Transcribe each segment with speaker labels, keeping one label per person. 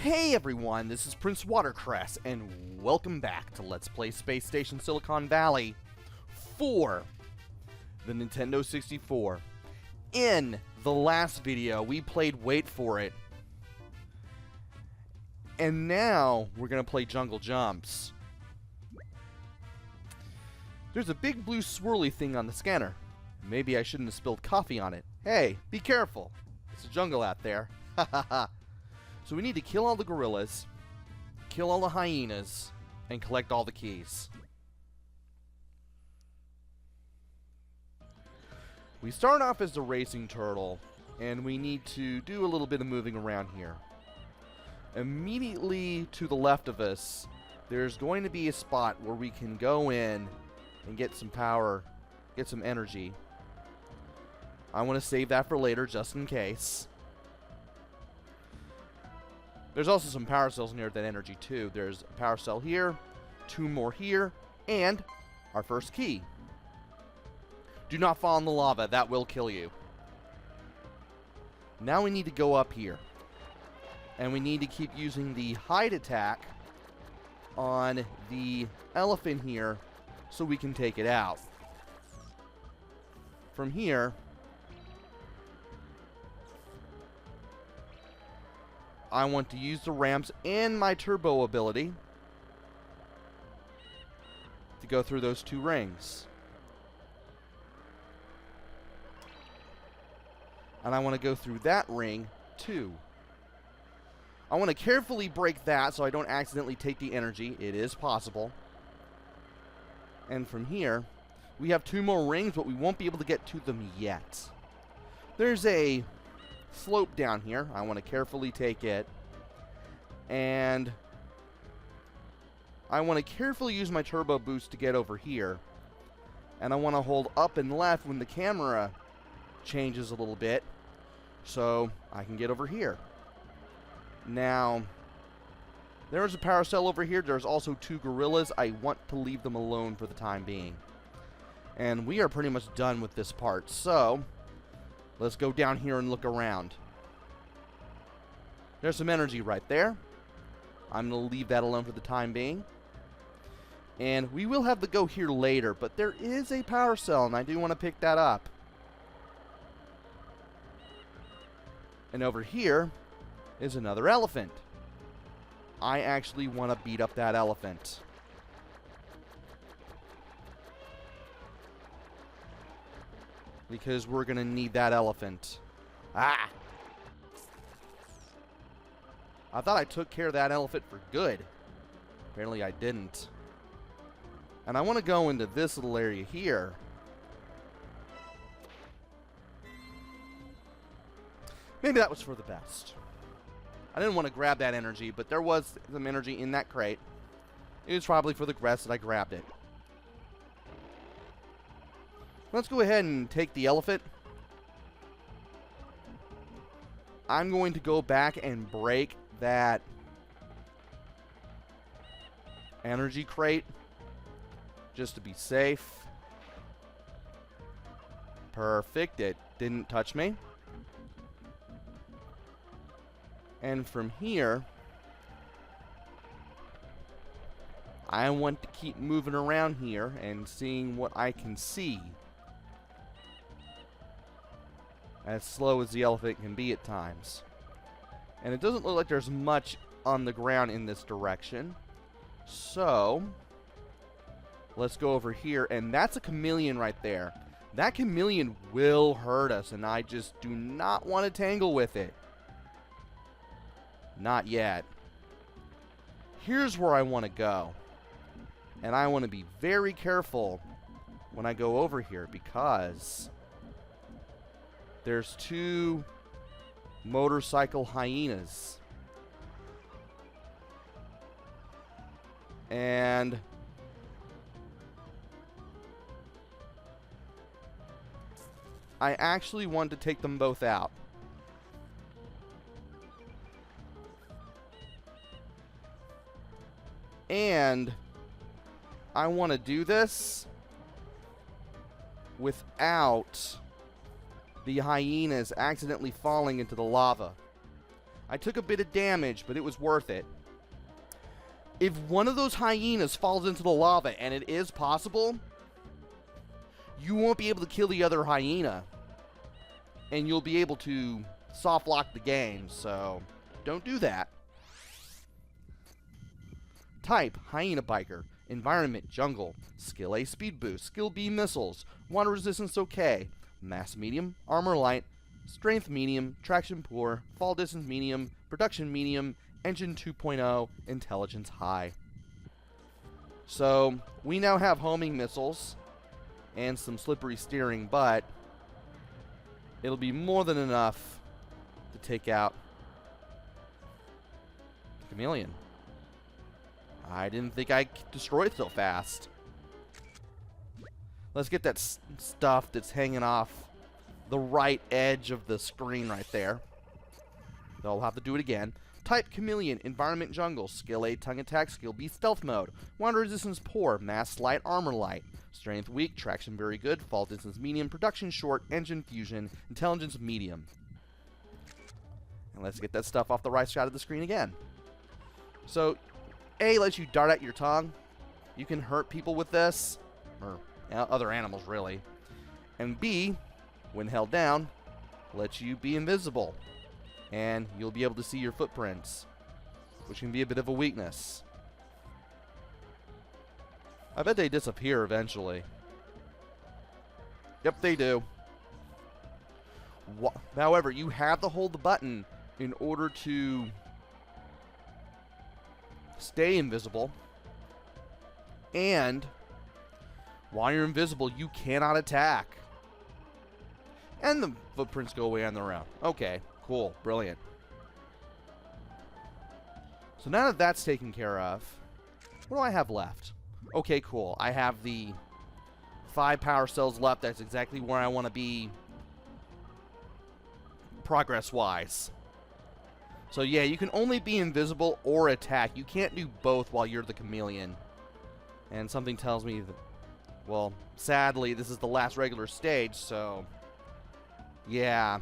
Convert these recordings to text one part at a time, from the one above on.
Speaker 1: Hey everyone, this is PrinceWatercress, and welcome back to Let's Play Space Station Silicon Valley for the Nintendo 64. In the last video, we played Wait For It, and now we're going to play Jungle Jumps. There's a big blue swirly thing on the scanner. Maybe I shouldn't have spilled coffee on it. Hey, be careful. It's a jungle out there. Ha ha ha. So we need to kill all the gorillas, kill all the hyenas, and collect all the keys. We start off as the racing turtle, and we need to do a little bit of moving around here. Immediately to the left of us, there's going to be a spot where we can go in and get some power, get some energy. I want to save that for later, just in case. There's also some power cells near that energy too. There's a power cell here, two more here, and our first key. Do not fall in the lava, that will kill you. Now we need to go up here. And we need to keep using the hide attack on the elephant here so we can take it out. From here, I want to use the ramps and my turbo ability to go through those two rings. And I want to go through that ring too. I want to carefully break that so I don't accidentally take the energy. It is possible. And from here, we have two more rings, but we won't be able to get to them yet. There's a slope down here. I want to carefully take it, and I want to carefully use my turbo boost to get over here, and I want to hold up and left when the camera changes a little bit so I can get over here. Now there's a power cell over here. There's also two gorillas. I want to leave them alone for the time being, and we are pretty much done with this part, so let's go down here and look around. There's some energy right there. I'm going to leave that alone for the time being. And we will have to go here later, but there is a power cell, and I do want to pick that up. And over here is another elephant. I actually want to beat up that elephant. Because we're going to need that elephant. Ah! I thought I took care of that elephant for good. Apparently I didn't. And I want to go into this little area here. Maybe that was for the best. I didn't want to grab that energy, but there was some energy in that crate. It was probably for the best that I grabbed it. Let's go ahead and take the elephant. I'm going to go back and break that energy crate just to be safe. Perfect. It didn't touch me. And from here, I want to keep moving around here and seeing what I can see. As slow as the elephant can be at times. And it doesn't look like there's much on the ground in this direction. So let's go over here, and that's a chameleon right there. That chameleon will hurt us, and I just do not want to tangle with it. Not yet. Here's where I want to go. And I want to be very careful when I go over here, because there's two motorcycle hyenas. And I actually want to take them both out. And I want to do this without the hyenas accidentally falling into the lava. I took a bit of damage, but it was worth it. If one of those hyenas falls into the lava, and it is possible, you won't be able to kill the other hyena. And you'll be able to soft lock the game, so don't do that. Type, Hyena Biker. Environment, Jungle. Skill A, Speed Boost. Skill B, Missiles. Water Resistance, okay. Mass, Medium. Armor, Light. Strength, Medium. Traction, Poor. Fall Distance, Medium. Production, Medium. Engine 2.0. Intelligence, High. So, we now have homing missiles and some slippery steering, but it'll be more than enough to take out the chameleon. I didn't think I'd destroy it so fast. Let's get that stuff that's hanging off the right edge of the screen right there. I'll have to do it again. Type Chameleon, Environment Jungle, Skill A, Tongue Attack, Skill B, Stealth Mode, Water Resistance Poor, Mass Light, Armor Light, Strength Weak, Traction Very Good, Fall Distance Medium, Production Short, Engine Fusion, Intelligence Medium. And let's get that stuff off the right side of the screen again. So, A lets you dart at your tongue. You can hurt people with this, or other animals really. And B, when held down, lets you be invisible. And you'll be able to see your footprints, which can be a bit of a weakness. I bet they disappear eventually. Yep, they do. However, you have to hold the button in order to stay invisible. And while you're invisible, you cannot attack. And the footprints go away on their own. Okay. Cool. Brilliant. So now that that's taken care of, what do I have left? Okay, cool. I have the 5 power cells left. That's exactly where I want to be progress-wise. So yeah, you can only be invisible or attack. You can't do both while you're the chameleon. And something tells me that, well, sadly, this is the last regular stage, so yeah.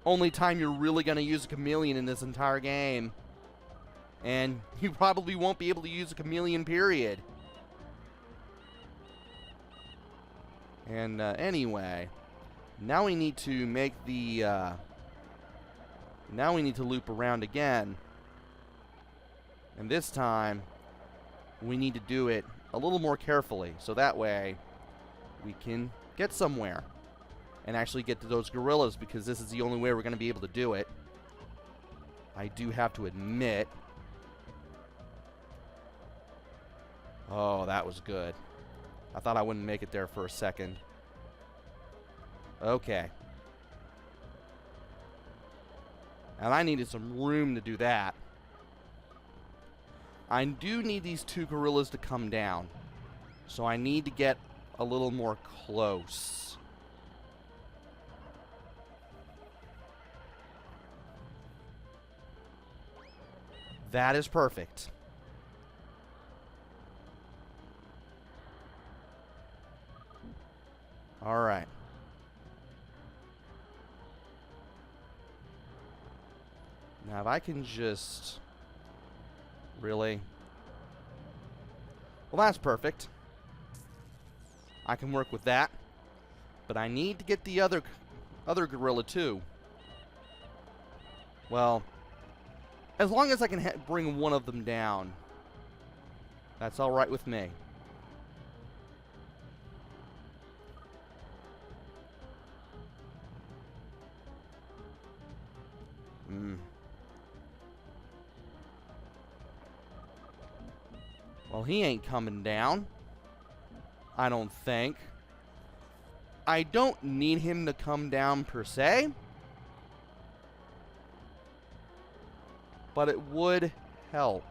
Speaker 1: Only time you're really going to use a chameleon in this entire game. And you probably won't be able to use a chameleon, period. And anyway, now we need to make the, now we need to loop around again. And this time, we need to do it a little more carefully. So that way, we can get somewhere. And actually get to those gorillas, because this is the only way we're going to be able to do it. I do have to admit. Oh, that was good. I thought I wouldn't make it there for a second. Okay. And I needed some room to do that. I do need these 2 gorillas to come down. So I need to get a little more close. That is perfect. All right. Now, if I can just... Really? Well, that's perfect. I can work with that. But I need to get the other gorilla, too. Well... As long as I can bring one of them down, that's all right with me. Well, he ain't coming down. I don't think. I don't need him to come down per se. But it would help.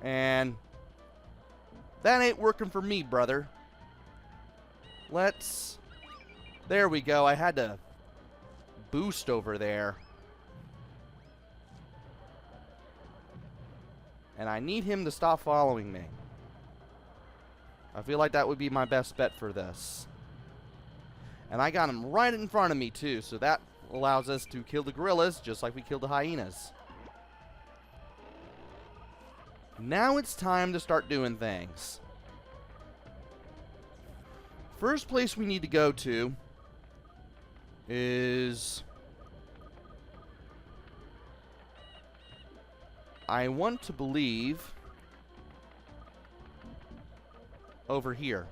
Speaker 1: And that ain't working for me, brother. Let's... There we go. I had to boost over there. And I need him to stop following me. I feel like that would be my best bet for this. And I got him right in front of me, too, so that allows us to kill the gorillas just like we killed the hyenas. Now it's time to start doing things. First place we need to go to is... I want to believe over here.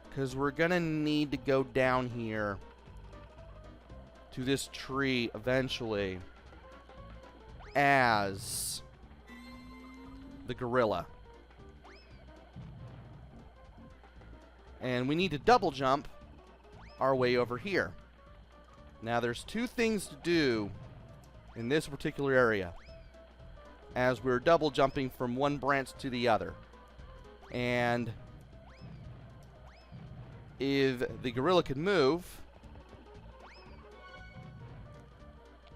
Speaker 1: Because we're going to need to go down here to this tree eventually as the gorilla. And we need to double jump our way over here. Now there's two things to do in this particular area as we're double jumping from one branch to the other. And if the gorilla could move,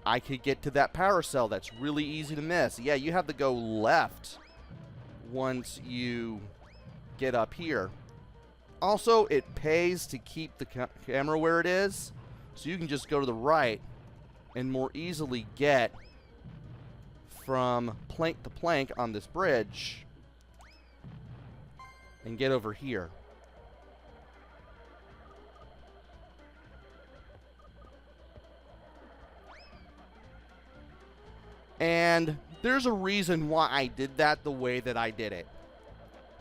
Speaker 1: I could get to that power cell that's really easy to miss. Yeah, you have to go left once you get up here. Also, it pays to keep the camera where it is, so you can just go to the right and more easily get from plank to plank on this bridge and get over here. And there's a reason why I did that the way that I did it.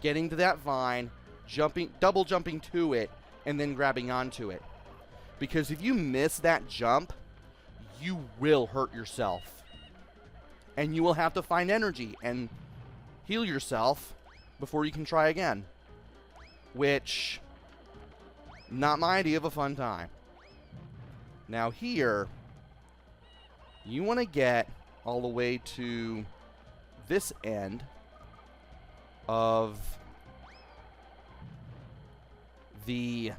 Speaker 1: Getting to that vine, double jumping to it, and then grabbing onto it. Because if you miss that jump, you will hurt yourself. And you will have to find energy and heal yourself before you can try again. Which, not my idea of a fun time. Now here, you want to get all the way to this end of the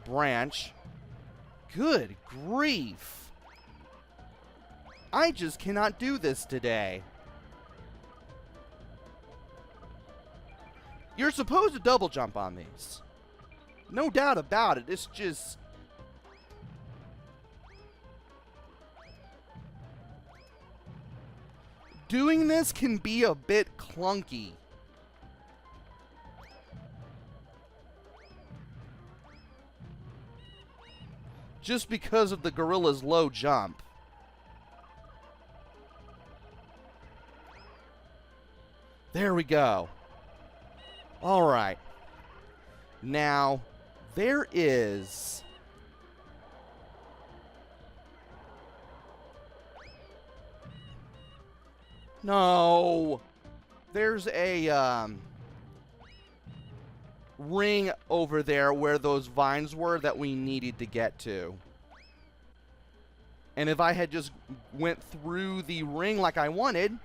Speaker 1: branch. Good grief. I just cannot do this today. You're supposed to double jump on these. No doubt about it. It's just... doing this can be a bit clunky. Just because of the gorilla's low jump. There we go. Alright. Now, there is... No! There's a, ring over there where those vines were that we needed to get to. And if I had just went through the ring like I wanted,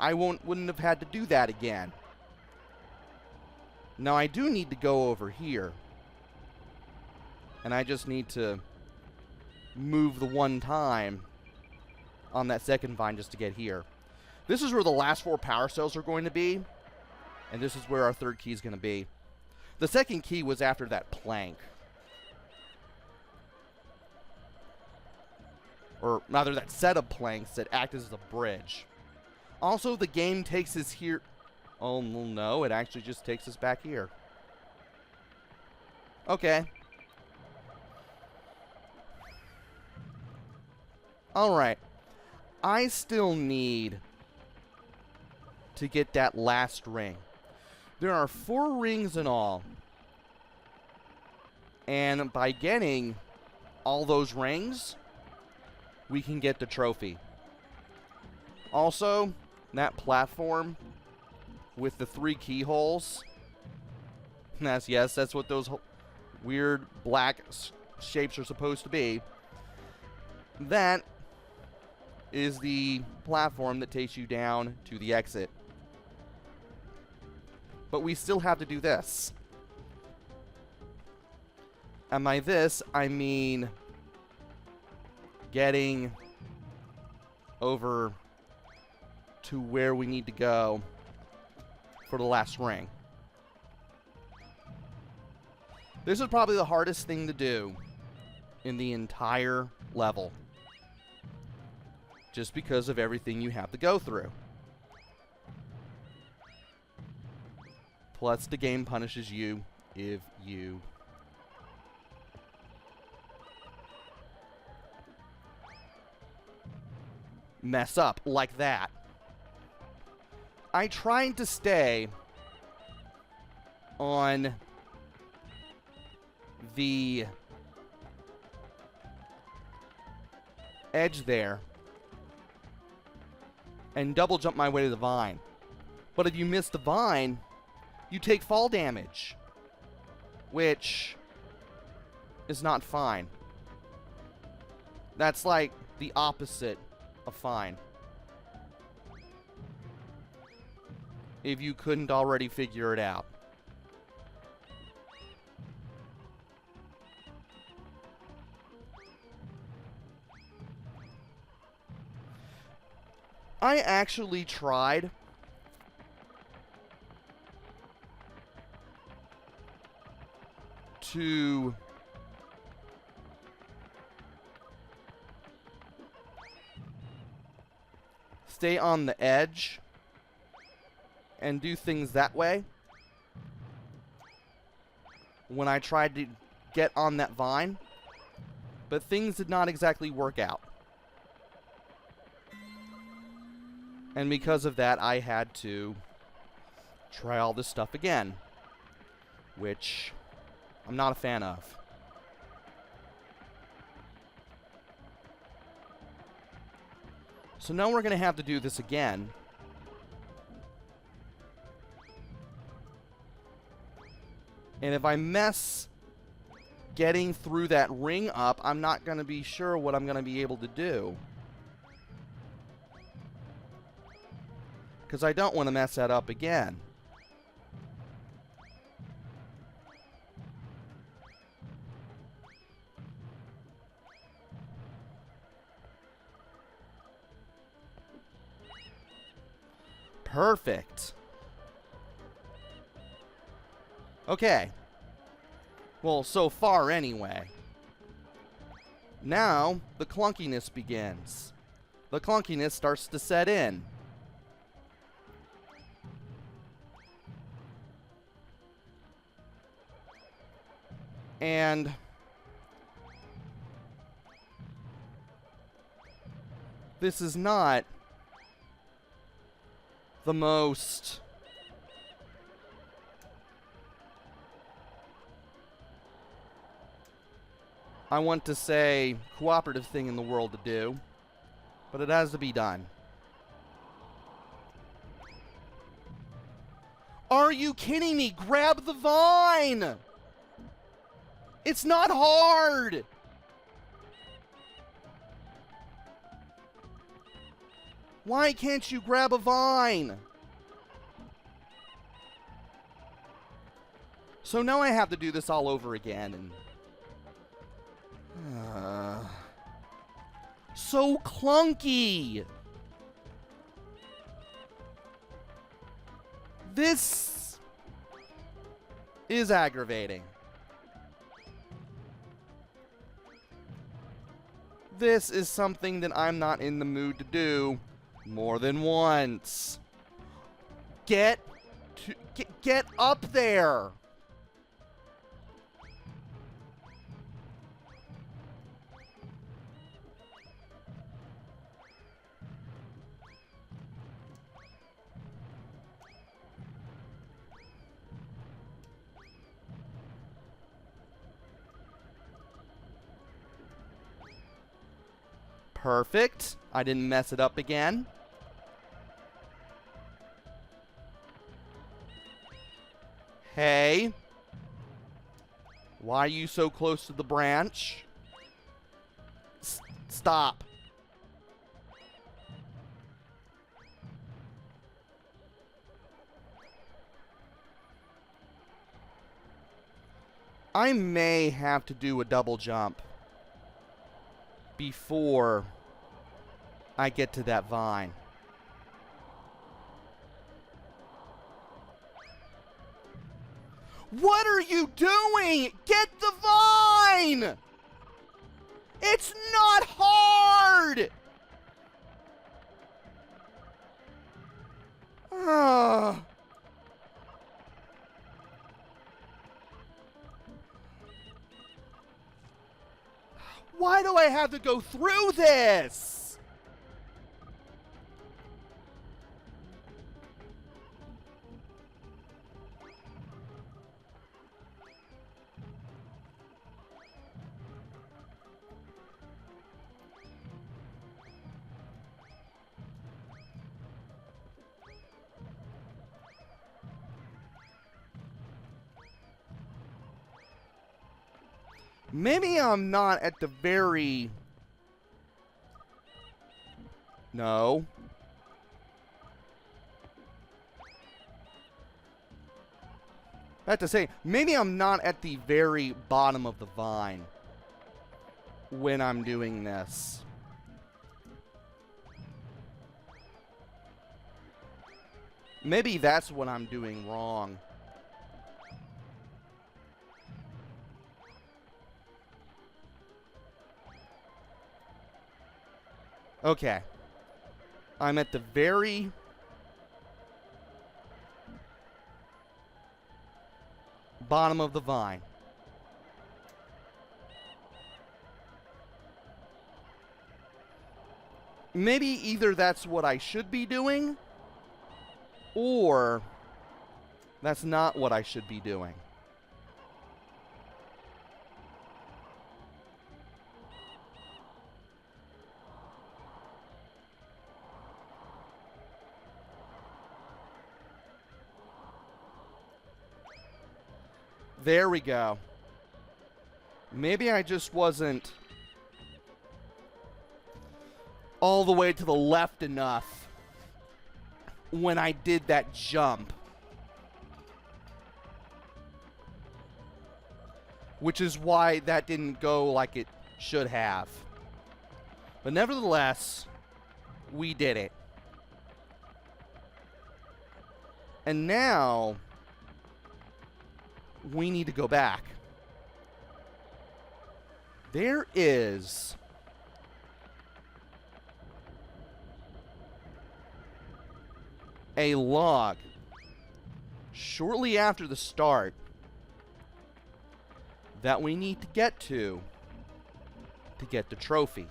Speaker 1: I wouldn't have had to do that again. Now I do need to go over here. And I just need to move the one time on that second vine just to get here. This is where the last 4 power cells are going to be. And this is where our third key is going to be. The second key was after that plank. Or rather, that set of planks that act as the bridge. Also, the game takes us here. Oh, no, it actually just takes us back here. Okay. Alright. I still need to get that last ring. There are 4 rings in all. And by getting all those rings, we can get the trophy. Also, that platform with the 3 keyholes. That's what those weird black shapes are supposed to be. That is the platform that takes you down to the exit. But we still have to do this. And by this, I mean getting over to where we need to go for the last ring. This is probably the hardest thing to do in the entire level, just because of everything you have to go through. Plus, the game punishes you if you mess up like that. I tried to stay on the edge there and double jump my way to the vine. But if you miss the vine, you take fall damage, which is not fine. That's like the opposite of fine. If you couldn't already figure it out. I actually tried to stay on the edge and do things that way when I tried to get on that vine, but things did not exactly work out. And because of that, I had to try all this stuff again, which I'm not a fan of. So now we're going to have to do this again. And if I mess getting through that ring up, I'm not going to be sure what I'm going to be able to do. Because I don't want to mess that up again. Perfect. Okay. Well, so far anyway. Now, the clunkiness begins. The clunkiness starts to set in. And this is not the most I want to say cooperative thing in the world to do, but it has to be done. Are you kidding me? Grab the vine! It's not hard! Why can't you grab a vine? So now I have to do this all over again, and so clunky. This is aggravating. This is something that I'm not in the mood to do more than once. Get up there. Perfect. I didn't mess it up again. Hey. Why are you so close to the branch? Stop. I may have to do a double jump. before I get to that vine. What are you doing? Get the vine! It's not hard! Why do I have to go through this? Maybe I'm not at the very... No. I have to say, maybe I'm not at the very bottom of the vine when I'm doing this. Maybe that's what I'm doing wrong. Okay. I'm at the very bottom of the vine. Maybe either that's what I should be doing, or that's not what I should be doing. There we go. Maybe I just wasn't all the way to the left enough when I did that jump. Which is why that didn't go like it should have. But nevertheless, we did it. And now we need to go back. There is a log shortly after the start that we need to get to get the trophy.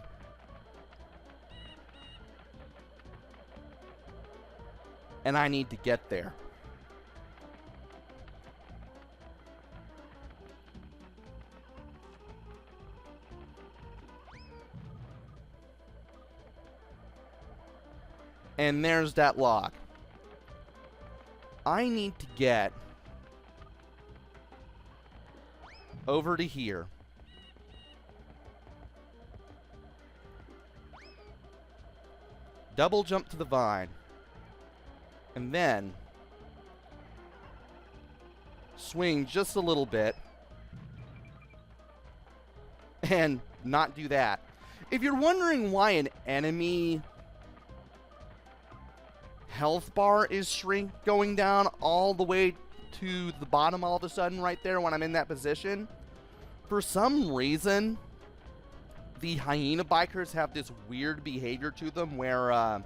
Speaker 1: And I need to get there. And there's that log. I need to get over to here. Double jump to the vine. And then swing just a little bit. And not do that. If you're wondering why an enemy health bar is going down all the way to the bottom all of a sudden right there when I'm in that position, for some reason the hyena bikers have this weird behavior to them where I'm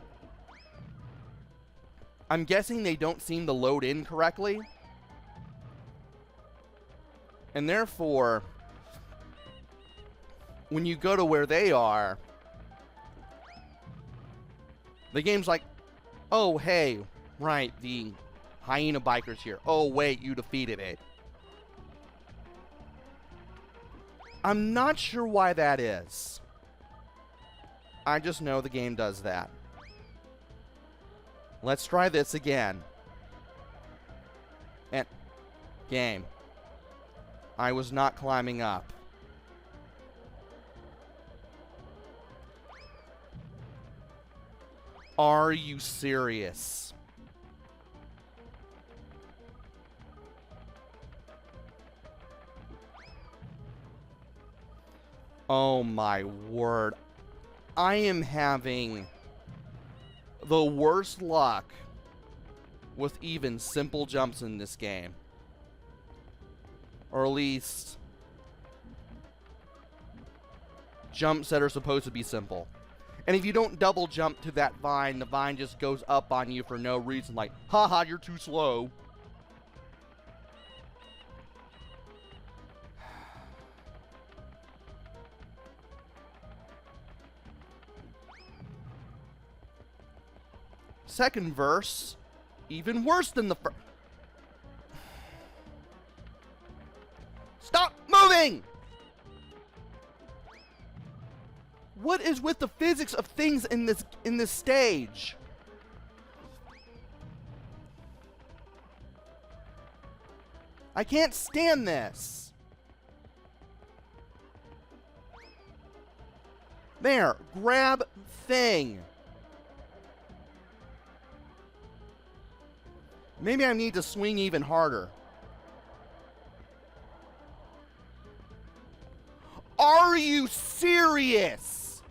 Speaker 1: guessing they don't seem to load in correctly, and therefore when you go to where they are, the game's like, oh, hey, right, the hyena biker's here. Oh, wait, you defeated it. I'm not sure why that is. I just know the game does that. Let's try this again. And game. I was not climbing up. Are you serious? Oh my word. I am having the worst luck with even simple jumps in this game. Or at least jumps that are supposed to be simple. And if you don't double jump to that vine, the vine just goes up on you for no reason, like, haha, you're too slow. Second verse, even worse than the first. Stop moving! What is with the physics of things in this stage? I can't stand this. There, grab thing. Maybe I need to swing even harder. Are you serious?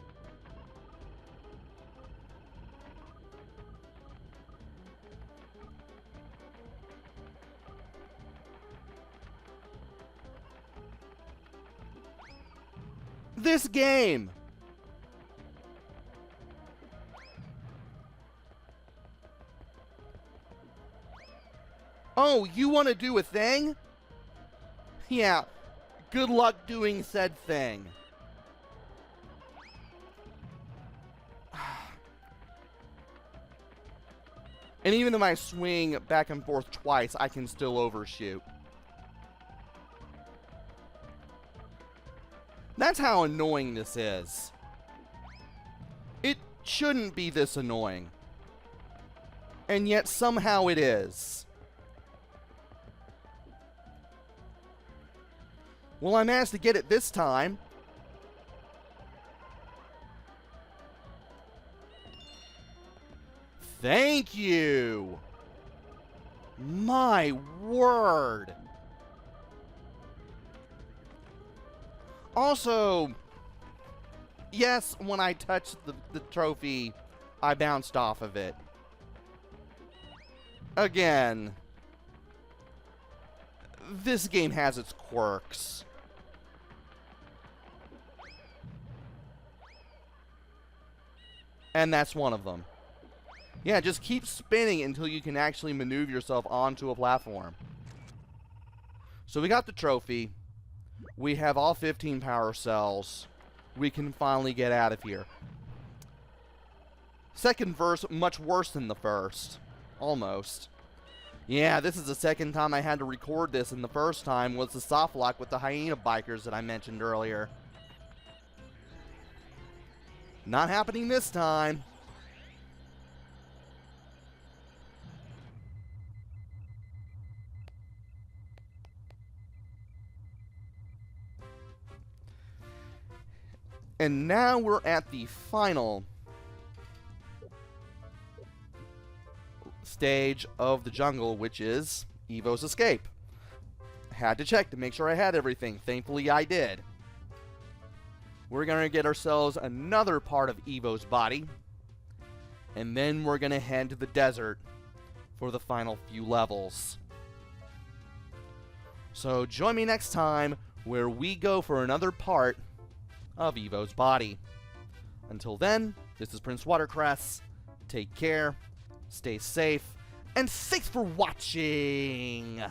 Speaker 1: This game. Oh, you want to do a thing? Yeah. Good luck doing said thing. And even if I swing back and forth twice, I can still overshoot. That's how annoying this is. It shouldn't be this annoying. And yet somehow it is. Well, I managed to get it this time. Thank you! My word! Also, yes, when I touched the trophy, I bounced off of it. Again, this game has its quirks. And that's one of them. Yeah, just keep spinning until you can actually maneuver yourself onto a platform. So we got the trophy. We have all 15 power cells. We can finally get out of here. Second verse, much worse than the first. Almost. Yeah, this is the second time I had to record this, and the first time was the soft lock with the hyena bikers that I mentioned earlier. Not happening this time. And now we're at the final stage of the jungle, which is Evo's escape. Had to check to make sure I had everything. Thankfully, I did. We're going to get ourselves another part of Evo's body. And then we're going to head to the desert for the final few levels. So join me next time where we go for another part of Evo's body. Until then, this is PrinceWatercress. Take care, stay safe, and thanks for watching!